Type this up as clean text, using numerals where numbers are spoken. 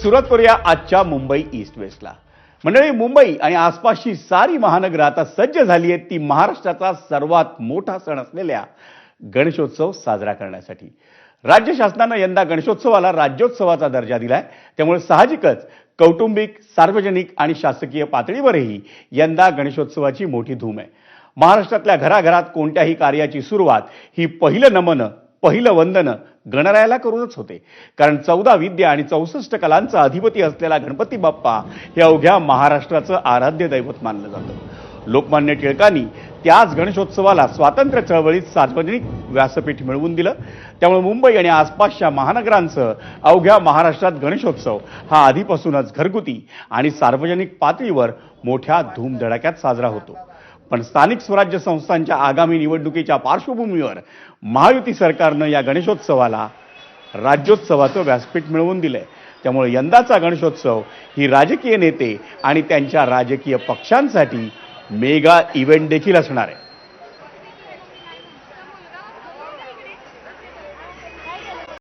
सुरुवात करूया आजच्या मुंबई ईस्ट वेस्टला। मंडळी, मुंबई आणि आसपासची सारी महानगर आता सज्ज झाली आहेत ती महाराष्ट्राचा सर्वात मोठा सण असलेल्या गणेशोत्सव साजरा करण्यासाठी। राज्य शासनाने यंदा गणेशोत्सवाला राज्योत्सवाचा दर्जा दिलाय, त्यामुळे साहजिकच कौटुंबिक, सार्वजनिक आणि शासकीय पातळीवरही यंदा गणेशोत्सवाची मोठी धूम आहे। महाराष्ट्रातल्या घराघरात कोणत्याही कार्याची सुरुवात ही पहिलं नमन, पहिलं वंदन गणरायाला करूनच होते, कारण 14 विद्या आणि 64 कलांचा अधिपती असलेला गणपती बाप्पा हे अवघ्या महाराष्ट्राचं आराध्य दैवत मानलं जातं। लोकमान्य टिळकांनी त्याच गणेशोत्सवाला स्वातंत्र्य चळवळीत सार्वजनिक व्यासपीठ मिळवून दिलं, त्यामुळे मुंबई आणि आसपासच्या महानगरांसह अवघ्या महाराष्ट्रात गणेशोत्सव हा आधीपासूनच घरगुती आणि सार्वजनिक पातळीवर मोठ्या धूमधडाक्यात साजरा होतो। पण स्थानिक स्वराज्य संस्थांच्या आगामी निवडणुकीच्या पार्श्वभूमीवर महायुती सरकारनं या गणेशोत्सवाला राज्योत्सवाचं व्यासपीठ मिळवून दिलंय, त्यामुळे यंदाचा गणेशोत्सव ही राजकीय नेते आणि त्यांच्या राजकीय पक्षांसाठी मेगा इव्हेंट देखील असणार आहे।